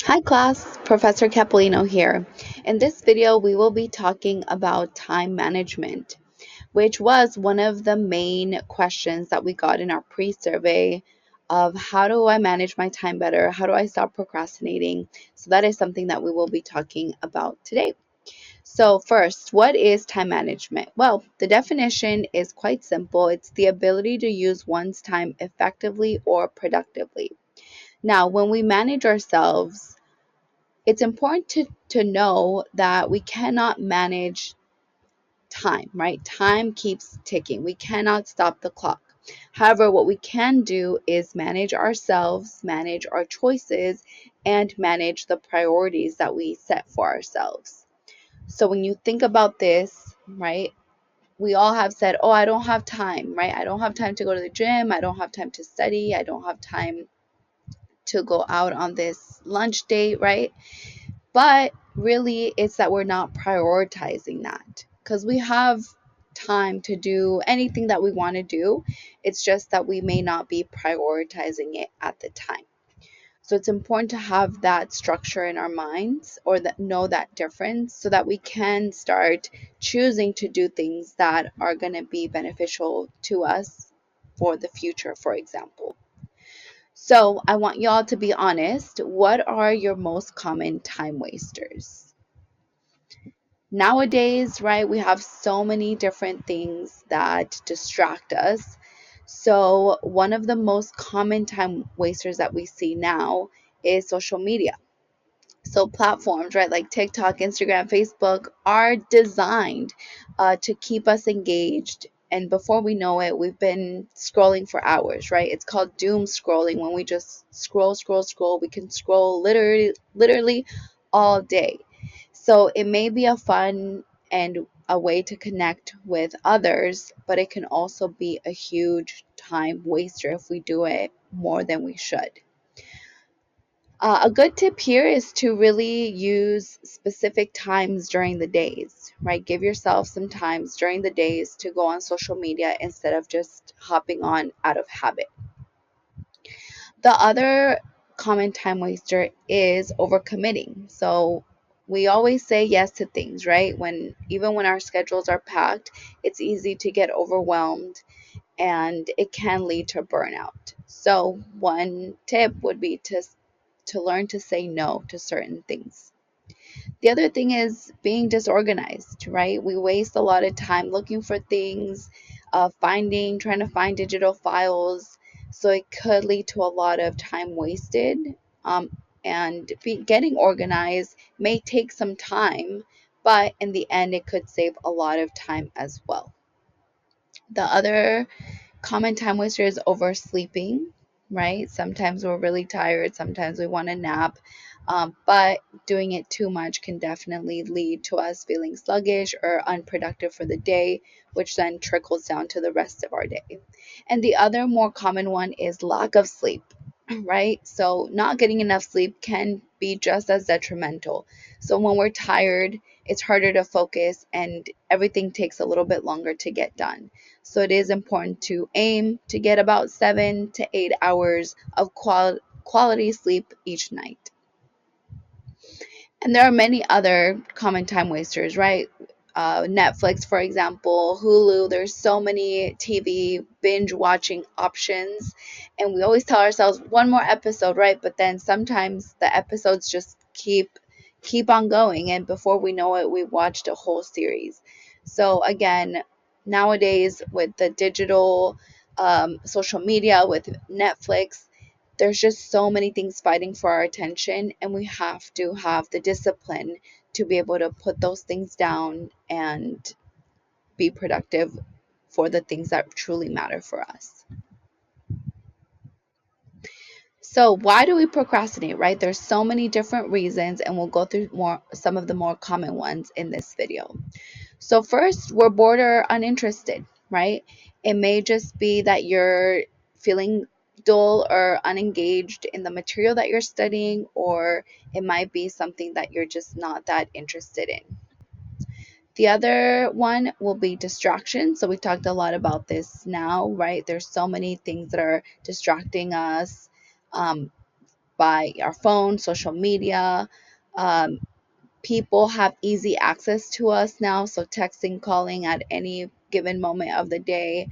Hi class, Professor Capolino here. In this video, we will be talking about time management, which was one of the main questions that we got in our pre-survey of how do I manage my time better? How do I stop procrastinating? So that is something that we will be talking about today. So first, what is time management? Well, the definition is quite simple. It's the ability to use one's time effectively or productively. Now, when we manage ourselves, it's important to know that we cannot manage time, right? Time keeps ticking. We cannot stop the clock. However, what we can do is manage ourselves, manage our choices, and manage the priorities that we set for ourselves. So when you think about this, right, we all have said, oh, I don't have time, right? I don't have time to go to the gym. I don't have time to study. I don't have time to go out on this lunch date, right? But really, it's that we're not prioritizing that because we have time to do anything that we want to do. It's just that we may not be prioritizing it at the time. So it's important to have that structure in our minds or that know that difference so that we can start choosing to do things that are going to be beneficial to us for the future, for example. So I want y'all to be honest. What are your most common time wasters? Nowadays, right, we have so many different things that distract us. So, one of the most common time wasters that we see now is social media. So, platforms, right, like TikTok, Instagram, Facebook, are designed to keep us engaged. And before we know it, we've been scrolling for hours, right? It's called doom scrolling when we just scroll, scroll, scroll. We can scroll literally all day. So it may be a fun and a way to connect with others, but it can also be a huge time waster if we do it more than we should. A good tip here is to really use specific times during the days, right? Give yourself some times during the days to go on social media instead of just hopping on out of habit. The other common time waster is overcommitting. So we always say yes to things, right? Even when our schedules are packed, it's easy to get overwhelmed and it can lead to burnout. So one tip would be to learn to say no to certain things. The other thing is being disorganized, right? We waste a lot of time looking for things, trying to find digital files. So it could lead to a lot of time wasted. Um, Getting organized may take some time, but in the end, it could save a lot of time as well. The other common time waster is oversleeping, right? Sometimes we're really tired, sometimes we want to nap, but doing it too much can definitely lead to us feeling sluggish or unproductive for the day, which then trickles down to the rest of our day. And the other more common one is lack of sleep, right? So, not getting enough sleep can be just as detrimental. So, when we're tired, it's harder to focus and everything takes a little bit longer to get done. So, it is important to aim to get about 7 to 8 hours of quality sleep each night. And there are many other common time wasters, right? Netflix, for example, Hulu. There's so many TV binge watching options, and we always tell ourselves one more episode, right? But then sometimes the episodes just keep on going, and before we know it, we watched a whole series. So again, nowadays with the digital social media, with Netflix, there's just so many things fighting for our attention, and we have to have the discipline to be able to put those things down and be productive for the things that truly matter for us. So, why do we procrastinate, right? There's so many different reasons, and we'll go through more some of the more common ones in this video. So, first, we're bored or uninterested, right? It may just be that you're feeling dull or unengaged in the material that you're studying, or it might be something that you're just not that interested in. The other one will be distraction. So, we talked a lot about this now, right? There's so many things that are distracting us. Um, by our phone, social media. Um, People have easy access to us now, so texting, calling at any given moment of the day,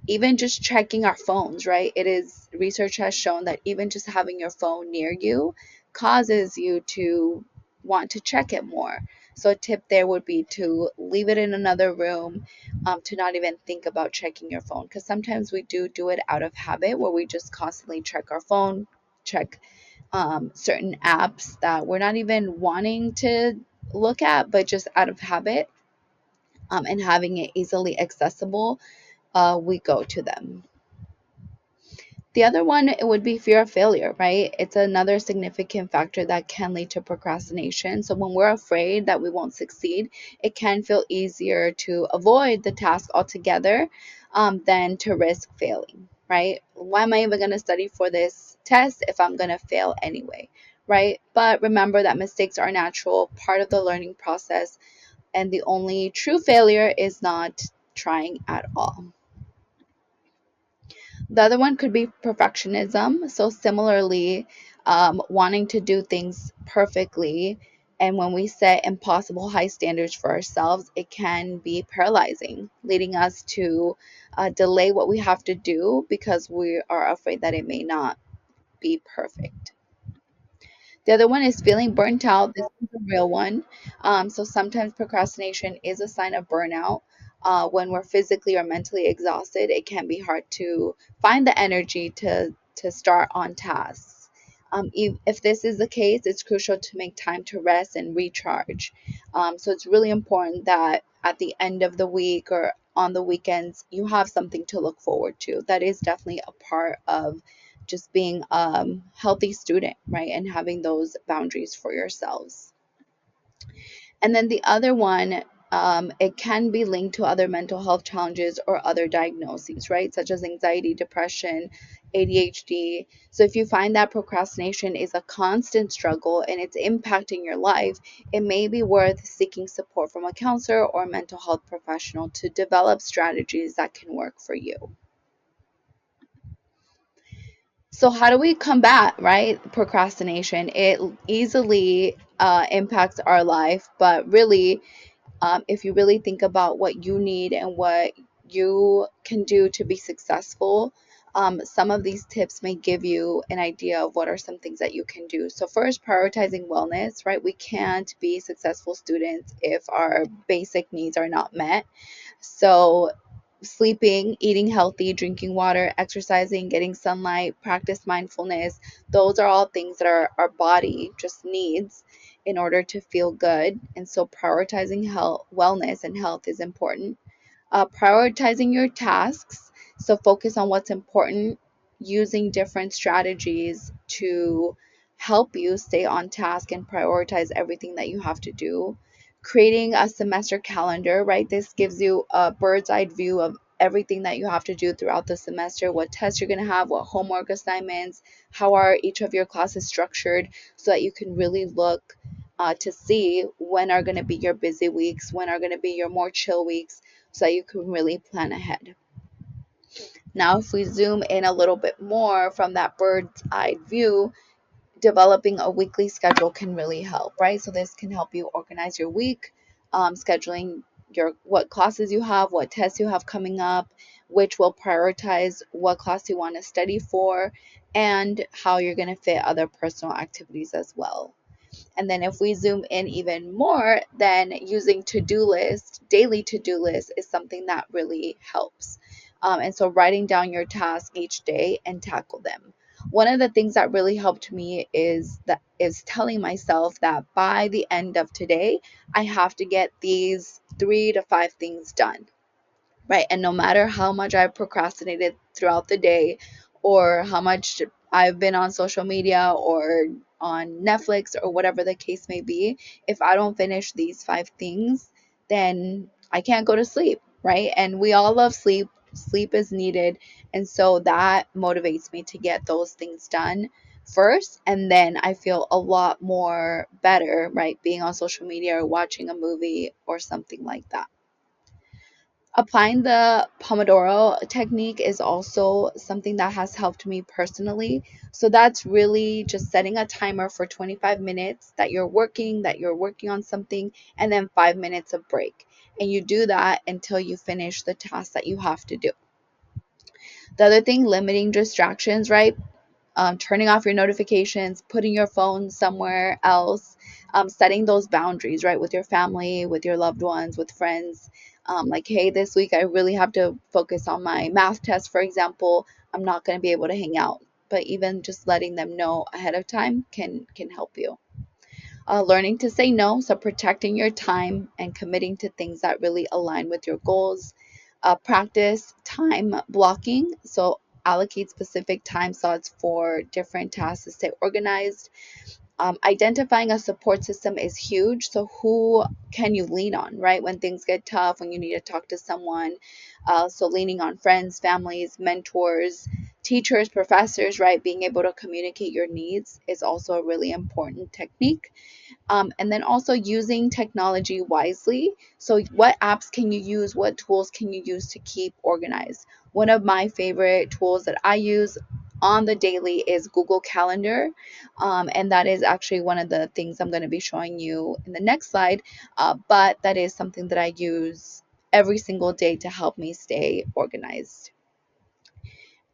even just checking our phones, right? It is research has shown that even just having your phone near you causes you to want to check it more. So a tip there would be to leave it in another room, to not even think about checking your phone, because sometimes we do it out of habit where we just constantly check our phone, check certain apps that we're not even wanting to look at, but just out of habit, and having it easily accessible, we go to them. The other one, it would be fear of failure, right? It's another significant factor that can lead to procrastination. So when we're afraid that we won't succeed, it can feel easier to avoid the task altogether, than to risk failing, right? Why am I even going to study for this test if I'm going to fail anyway, right? But remember that mistakes are natural, part of the learning process, and the only true failure is not trying at all. The other one could be perfectionism. So, similarly, wanting to do things perfectly. And when we set impossible high standards for ourselves, it can be paralyzing, leading us to delay what we have to do because we are afraid that it may not be perfect. The other one is feeling burnt out. This is a real one. So sometimes procrastination is a sign of burnout. When we're physically or mentally exhausted, it can be hard to find the energy to start on tasks. If this is the case, it's crucial to make time to rest and recharge. So it's really important that at the end of the week or on the weekends, you have something to look forward to. That is definitely a part of just being a healthy student, right? And having those boundaries for yourselves. And then the other one, it can be linked to other mental health challenges or other diagnoses, right? Such as anxiety, depression, ADHD. So if you find that procrastination is a constant struggle and it's impacting your life, it may be worth seeking support from a counselor or a mental health professional to develop strategies that can work for you. So how do we combat, right, procrastination? It easily impacts our life, but really, if you really think about what you need and what you can do to be successful, some of these tips may give you an idea of what are some things that you can do. So first, prioritizing wellness, right? We can't be successful students if our basic needs are not met. So, sleeping, eating healthy, drinking water, exercising, getting sunlight, practice mindfulness, those are all things that our body just needs in order to feel good. And so, prioritizing health, wellness, and health is important. Prioritizing your tasks. So focus on what's important, using different strategies to help you stay on task and prioritize everything that you have to do. Creating a semester calendar, right? This gives you a bird's eye view of everything that you have to do throughout the semester, what tests you're going to have, what homework assignments, how are each of your classes structured, so that you can really look to see when are going to be your busy weeks, when are going to be your more chill weeks, so that you can really plan ahead. Now, if we zoom in a little bit more from that bird's eye view, developing a weekly schedule can really help, right? So this can help you organize your week, scheduling your what classes you have, what tests you have coming up, which will prioritize what class you want to study for, and how you're going to fit other personal activities as well. And then if we zoom in even more, then using to-do list, daily to-do list is something that really helps. And so writing down your tasks each day and tackle them. One of the things that really helped me is telling myself that by the end of today, I have to get these 3 to 5 things done, right? And no matter how much I've procrastinated throughout the day or how much I've been on social media or on Netflix or whatever the case may be, if I don't finish these 5 things, then I can't go to sleep, right? And we all love sleep. Sleep is needed. And so that motivates me to get those things done first. And then I feel a lot more better, right? Being on social media or watching a movie or something like that. Applying the Pomodoro technique is also something that has helped me personally. So that's really just setting a timer for 25 minutes that you're working on something, and then 5 minutes of break. And you do that until you finish the task that you have to do. The other thing, limiting distractions, right? Turning off your notifications, putting your phone somewhere else, setting those boundaries, right, with your family, with your loved ones, with friends. Like, hey, this week I really have to focus on my math test, for example. I'm not going to be able to hang out. But even just letting them know ahead of time can help you. Learning to say no, so protecting your time and committing to things that really align with your goals. Practice time blocking, so allocate specific time slots for different tasks to stay organized. Identifying a support system is huge. So, who can you lean on, right? When things get tough, when you need to talk to someone. So, leaning on friends, families, mentors, teachers, professors, right? Being able to communicate your needs is also a really important technique. And then also using technology wisely. So, what apps can you use? What tools can you use to keep organized? One of my favorite tools that I use on the daily is Google Calendar. And that is actually one of the things I'm going to be showing you in the next slide. But that is something that I use every single day to help me stay organized.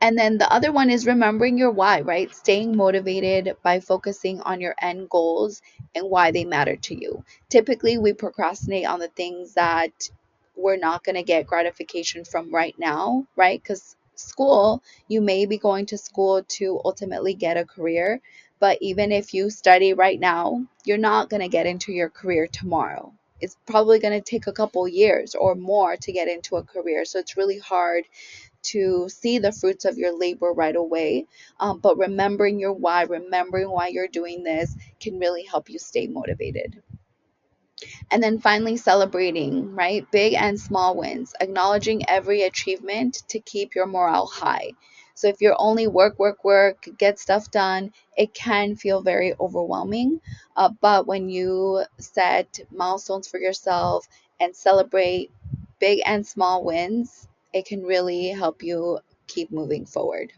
And then the other one is remembering your why, right? Staying motivated by focusing on your end goals and why they matter to you. Typically, we procrastinate on the things that we're not going to get gratification from right now, right? Because school, you may be going to school to ultimately get a career, but even if you study right now, you're not going to get into your career tomorrow. It's probably going to take a couple years or more to get into a career. So it's really hard to see the fruits of your labor right away. But remembering why you're doing this can really help you stay motivated. And then finally, celebrating, right? Big and small wins, acknowledging every achievement to keep your morale high. So if you're only work, work, work, get stuff done, it can feel very overwhelming. But when you set milestones for yourself and celebrate big and small wins, it can really help you keep moving forward.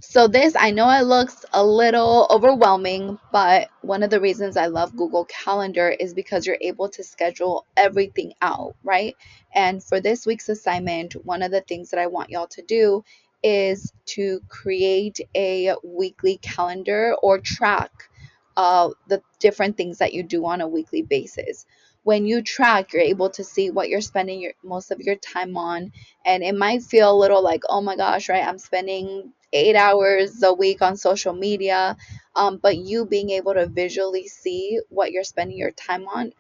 So this, I know it looks a little overwhelming, but one of the reasons I love Google Calendar is because you're able to schedule everything out, right? And for this week's assignment, one of the things that I want y'all to do is to create a weekly calendar or track the different things that you do on a weekly basis. When you track, you're able to see what you're spending most of your time on, and it might feel a little like, oh my gosh, right? I'm spending 8 hours a week on social media. But you being able to visually see what you're spending your time on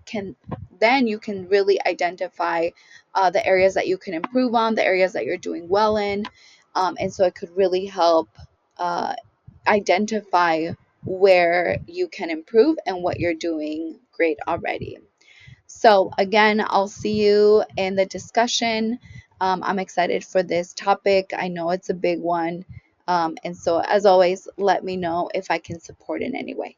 you can really identify the areas that you can improve on, the areas that you're doing well in. And so it could really help uh, identify where you can improve and what you're doing great already. So, again, I'll see you in the discussion. I'm excited for this topic. I know it's a big one. And so, as always, let me know if I can support in any way.